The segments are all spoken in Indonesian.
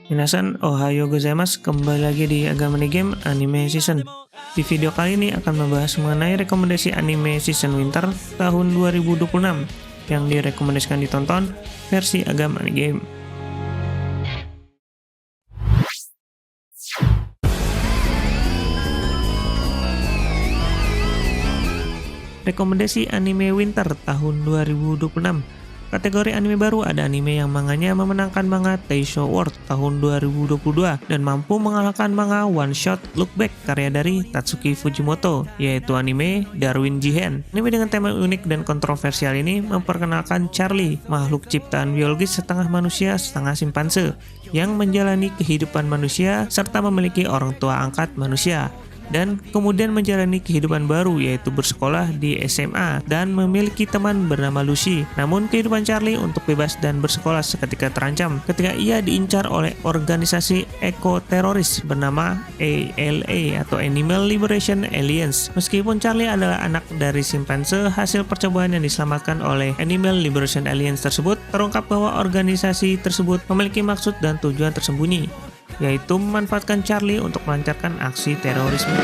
Minasan, ohayo gozaimasu, kembali lagi di Agamani Game Anime Season. Di video kali ini akan membahas mengenai rekomendasi anime season winter tahun 2026 yang direkomendasikan ditonton versi Agamani Game. Rekomendasi anime winter tahun 2026. Kategori anime baru ada anime yang manganya memenangkan manga Taisho Award tahun 2022 dan mampu mengalahkan manga One Shot Look Back karya dari Tatsuki Fujimoto, yaitu anime Darwin Jihen. Anime dengan tema unik dan kontroversial ini memperkenalkan Charlie, makhluk ciptaan biologis setengah manusia setengah simpanse, yang menjalani kehidupan manusia serta memiliki orang tua angkat manusia, dan kemudian menjalani kehidupan baru yaitu bersekolah di SMA dan memiliki teman bernama Lucy. Namun kehidupan Charlie untuk bebas dan bersekolah seketika terancam ketika ia diincar oleh organisasi ekoteroris bernama ALA atau Animal Liberation Alliance. Meskipun Charlie adalah anak dari simpanse, hasil percobaan yang diselamatkan oleh Animal Liberation Alliance tersebut terungkap bahwa organisasi tersebut memiliki maksud dan tujuan tersembunyi, yaitu memanfaatkan Charlie untuk melancarkan aksi terorisme.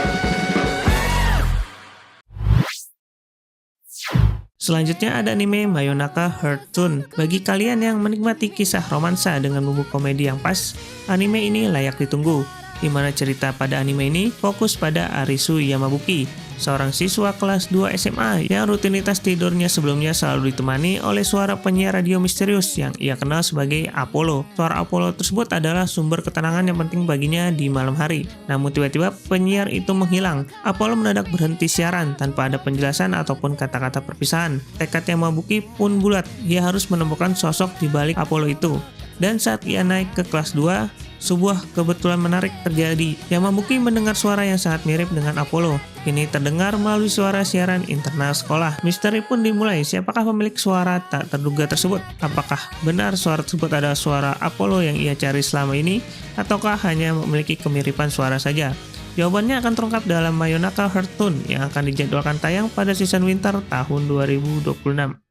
Selanjutnya ada anime Mayonaka Hearthstone. Bagi kalian yang menikmati kisah romansa dengan bumbu komedi yang pas, anime ini layak ditunggu, di mana cerita pada anime ini fokus pada Arisu Yamabuki, seorang siswa kelas 2 SMA yang rutinitas tidurnya sebelumnya selalu ditemani oleh suara penyiar radio misterius yang ia kenal sebagai Apollo. Suara Apollo tersebut adalah sumber ketenangan yang penting baginya di malam hari. Namun tiba-tiba penyiar itu menghilang. Apollo mendadak berhenti siaran tanpa ada penjelasan ataupun kata-kata perpisahan. Tekad Yamabuki pun bulat, ia harus menemukan sosok di balik Apollo itu. Dan saat ia naik ke kelas 2, sebuah kebetulan menarik terjadi. Yamabuki mendengar suara yang sangat mirip dengan Apollo. Ini terdengar melalui suara siaran internal sekolah. Misteri pun dimulai, siapakah pemilik suara tak terduga tersebut? Apakah benar suara tersebut adalah suara Apollo yang ia cari selama ini? Ataukah hanya memiliki kemiripan suara saja? Jawabannya akan terungkap dalam Mayonaka Hearthstone yang akan dijadwalkan tayang pada season winter tahun 2026.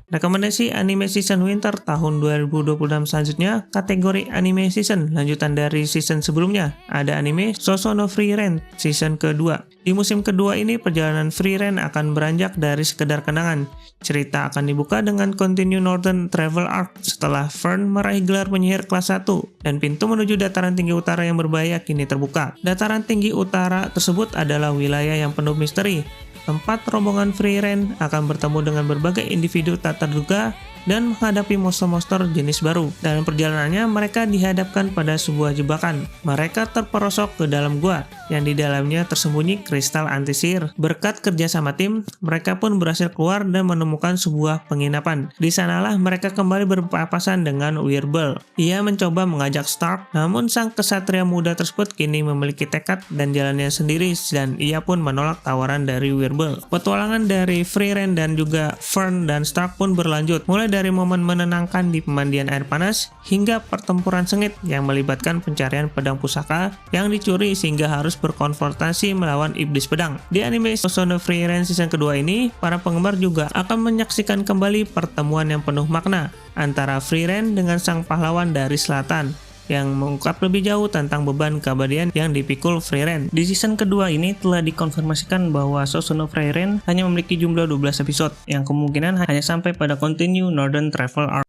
Rekomendasi anime season winter tahun 2026 selanjutnya, kategori anime season lanjutan dari season sebelumnya. Ada anime Sosono Free Ren season kedua. Di musim kedua ini perjalanan Free Ren akan beranjak dari sekedar kenangan. Cerita akan dibuka dengan Continue Northern Travel Arc setelah Fern meraih gelar penyihir kelas 1 dan pintu menuju dataran tinggi utara yang berbahaya kini terbuka. Dataran tinggi utara tersebut adalah wilayah yang penuh misteri, tempat rombongan Free Ren akan bertemu dengan berbagai individu tak terduga dan menghadapi monster-monster jenis baru. Dalam perjalanannya, mereka dihadapkan pada sebuah jebakan. Mereka terperosok ke dalam gua, yang di dalamnya tersembunyi kristal anti-sihir. Berkat kerjasama tim, mereka pun berhasil keluar dan menemukan sebuah penginapan. Di sanalah mereka kembali berpapasan dengan Weirble. Ia mencoba mengajak Stark, namun sang kesatria muda tersebut kini memiliki tekad dan jalannya sendiri, dan ia pun menolak tawaran dari Weirble. Petualangan dari Free Ren dan juga Fern dan Stark pun berlanjut, mulai dari momen menenangkan di pemandian air panas hingga pertempuran sengit yang melibatkan pencarian pedang pusaka yang dicuri sehingga harus berkonfrontasi melawan iblis pedang. Di anime Sosono Free Ren season kedua ini, para penggemar juga akan menyaksikan kembali pertemuan yang penuh makna antara Free Ren dengan sang pahlawan dari selatan yang mengungkap lebih jauh tentang beban keabadian yang dipikul Free Ren. Di season kedua ini telah dikonfirmasikan bahwa Sosono Free Ren hanya memiliki jumlah 12 episode, yang kemungkinan hanya sampai pada Continue Northern Travel Arc.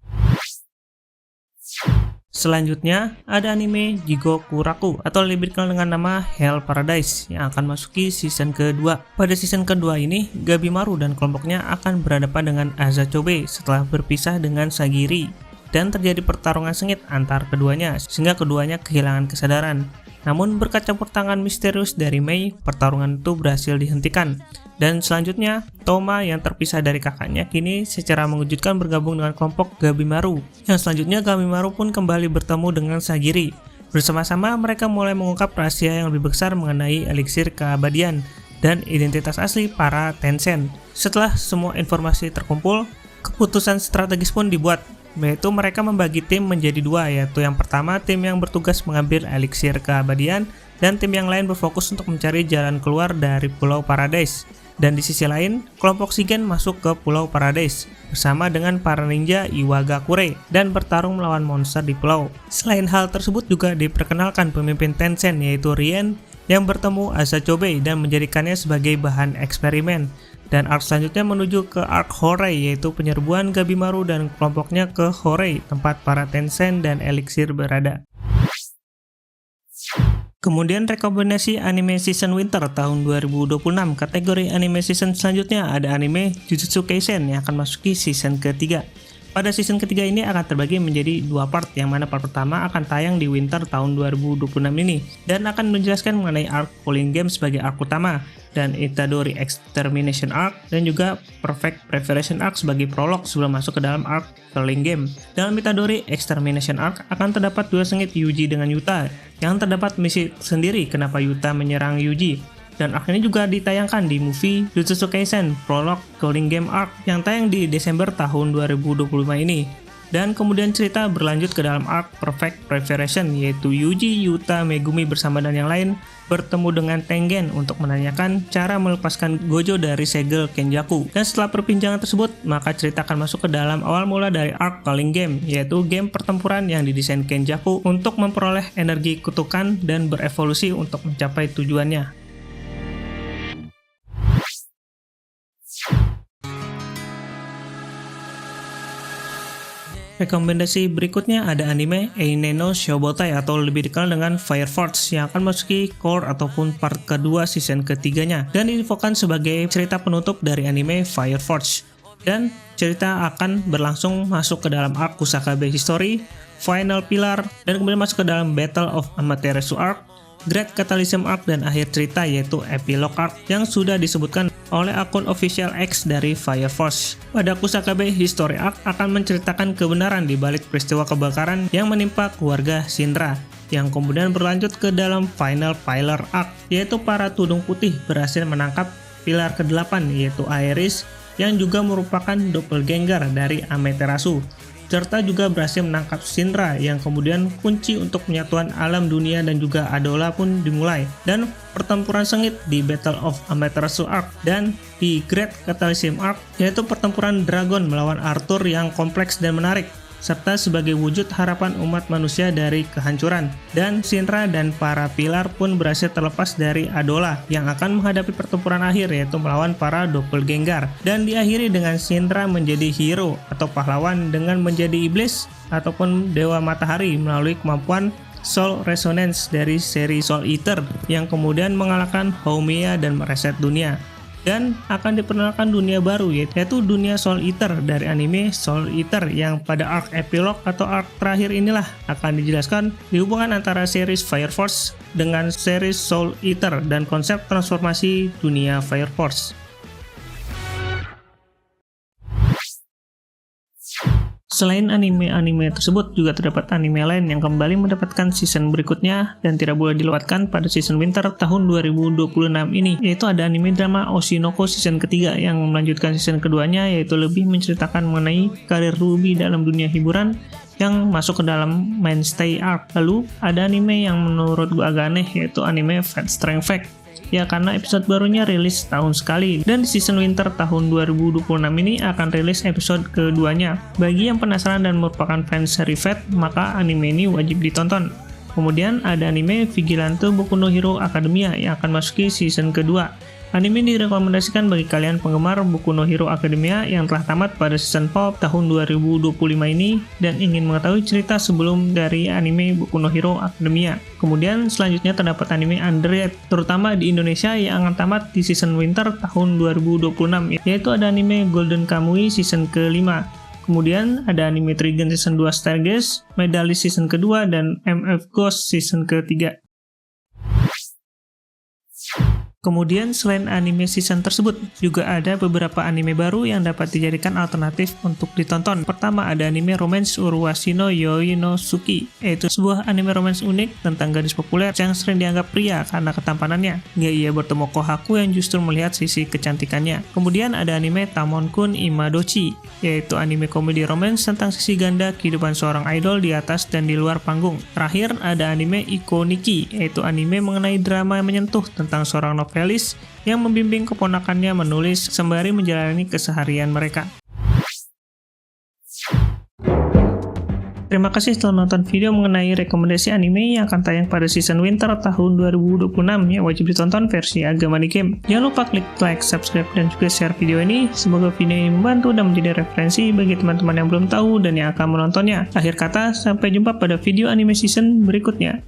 Selanjutnya, ada anime Jigoku Raku atau lebih dikenal dengan nama Hell Paradise yang akan masuki season kedua. Pada season kedua ini, Gabimaru dan kelompoknya akan berhadapan dengan Azachobe setelah berpisah dengan Sagiri, dan terjadi pertarungan sengit antar keduanya sehingga keduanya kehilangan kesadaran. Namun berkat campur tangan misterius dari Mei, pertarungan itu berhasil dihentikan. Dan selanjutnya, Toma yang terpisah dari kakaknya kini secara mengejutkan bergabung dengan kelompok Gabimaru. Yang selanjutnya Gabimaru pun kembali bertemu dengan Sagiri. Bersama-sama mereka mulai mengungkap rahasia yang lebih besar mengenai eliksir keabadian dan identitas asli para Tencent. Setelah semua informasi terkumpul, keputusan strategis pun dibuat, yaitu mereka membagi tim menjadi dua, yaitu yang pertama tim yang bertugas mengambil eliksir keabadian dan tim yang lain berfokus untuk mencari jalan keluar dari Pulau Paradise. Dan di sisi lain, kelompok Shigen masuk ke Pulau Paradise bersama dengan para ninja Iwagakure dan bertarung melawan monster di pulau. Selain hal tersebut juga diperkenalkan pemimpin Tencent yaitu Rien yang bertemu Asachobe dan menjadikannya sebagai bahan eksperimen. Dan arc selanjutnya menuju ke arc Horei yaitu penyerbuan Gabimaru dan kelompoknya ke Horei, tempat para Tencent dan Elixir berada. Kemudian rekomendasi anime season winter tahun 2026. Kategori anime season selanjutnya ada anime Jujutsu Kaisen yang akan masuki season ketiga. Pada season ketiga ini akan terbagi menjadi dua part, yang mana part pertama akan tayang di winter tahun 2026 ini dan akan menjelaskan mengenai arc Calling Game sebagai arc utama, dan Itadori Extermination Arc dan juga Perfect Preparation Arc sebagai prolog sebelum masuk ke dalam arc Calling Game. Dalam Itadori Extermination Arc akan terdapat dua sengit Yuji dengan Yuta, yang terdapat misi sendiri kenapa Yuta menyerang Yuji. Dan arc ini juga ditayangkan di movie Jujutsu Kaisen Prolog Calling Game Arc yang tayang di Desember tahun 2025 ini. Dan kemudian cerita berlanjut ke dalam arc Perfect Preparation, yaitu Yuji, Yuta, Megumi bersama dan yang lain bertemu dengan Tengen untuk menanyakan cara melepaskan Gojo dari segel Kenjaku. Dan setelah perbincangan tersebut, maka cerita akan masuk ke dalam awal mula dari arc Calling Game, yaitu game pertempuran yang didesain Kenjaku untuk memperoleh energi kutukan dan berevolusi untuk mencapai tujuannya. Rekomendasi berikutnya ada anime Eine no Shobotai atau lebih dikenal dengan Fire Force yang akan masuki core ataupun part kedua season ketiganya dan diinfokan sebagai cerita penutup dari anime Fire Force. Dan cerita akan berlangsung masuk ke dalam arc Kusakabe History, Final Pillar, dan kemudian masuk ke dalam Battle of Amaterasu Arc, Great Catalysm Arc, dan akhir cerita yaitu Epilogue Arc yang sudah disebutkan oleh akun official X dari Fire Force. Pada Kusakabe History Arc akan menceritakan kebenaran di balik peristiwa kebakaran yang menimpa keluarga Shinra, yang kemudian berlanjut ke dalam Final Pillar Arc, yaitu para tudung putih berhasil menangkap pilar ke-8 yaitu Aeris yang juga merupakan doppelganger dari Amaterasu, serta juga berhasil menangkap Shinra yang kemudian kunci untuk penyatuan alam dunia, dan juga Adola pun dimulai. Dan pertempuran sengit di Battle of Amaterasu Arc dan di Great Catalysm Arc yaitu pertempuran Dragon melawan Arthur yang kompleks dan menarik, serta sebagai wujud harapan umat manusia dari kehancuran. Dan Shinra dan para pilar pun berhasil terlepas dari Adola yang akan menghadapi pertempuran akhir yaitu melawan para doppelganger. Dan diakhiri dengan Shinra menjadi hero atau pahlawan dengan menjadi iblis ataupun dewa matahari melalui kemampuan Soul Resonance dari seri Soul Eater yang kemudian mengalahkan Haumea dan mereset dunia. Dan akan diperkenalkan dunia baru yaitu dunia Soul Eater dari anime Soul Eater yang pada arc Epilogue atau arc terakhir inilah akan dijelaskan di hubungan antara series Fire Force dengan series Soul Eater dan konsep transformasi dunia Fire Force. Selain anime-anime tersebut, juga terdapat anime lain yang kembali mendapatkan season berikutnya dan tidak boleh dilewatkan pada season winter tahun 2026 ini, yaitu ada anime drama Oshinoko season ketiga yang melanjutkan season keduanya, yaitu lebih menceritakan mengenai karir Ruby dalam dunia hiburan yang masuk ke dalam mainstay arc. Lalu ada anime yang menurut gue agak aneh, yaitu anime Fate Strength Fact. Ya, karena episode barunya rilis tahun sekali, dan di season winter tahun 2026 ini akan rilis episode keduanya. Bagi yang penasaran dan merupakan fans seri Fate, maka anime ini wajib ditonton. Kemudian ada anime Vigilante Boku no Hero Academia yang akan masuki season kedua. Anime direkomendasikan bagi kalian penggemar Boku no Hero Academia yang telah tamat pada season 4 tahun 2025 ini dan ingin mengetahui cerita sebelum dari anime Boku no Hero Academia. Kemudian selanjutnya terdapat anime Underrated, terutama di Indonesia yang akan tamat di season winter tahun 2026, yaitu ada anime Golden Kamuy season ke-5. Kemudian ada anime Trigun season 2 Stargaze, Medalist season kedua, dan MF Ghost season ke-3. Kemudian selain anime season tersebut, juga ada beberapa anime baru yang dapat dijadikan alternatif untuk ditonton. Pertama ada anime Romance Uruwashi no Yoi no Suki, yaitu sebuah anime romance unik tentang gadis populer yang sering dianggap pria karena ketampanannya, hingga ia bertemu Kohaku yang justru melihat sisi kecantikannya. Kemudian ada anime Tamon-kun Imadochi, yaitu anime komedi romance tentang sisi ganda kehidupan seorang idol di atas dan di luar panggung. Terakhir ada anime Iko Nikki, yaitu anime mengenai drama yang menyentuh tentang seorang novel Felis yang membimbing keponakannya menulis sembari menjalani keseharian mereka. Terima kasih telah nonton video mengenai rekomendasi anime yang akan tayang pada season winter tahun 2026 yang wajib ditonton versi agama di game. Jangan lupa klik like, subscribe, dan juga share video ini. Semoga video ini membantu dan menjadi referensi bagi teman-teman yang belum tahu dan yang akan menontonnya. Akhir kata, sampai jumpa pada video anime season berikutnya.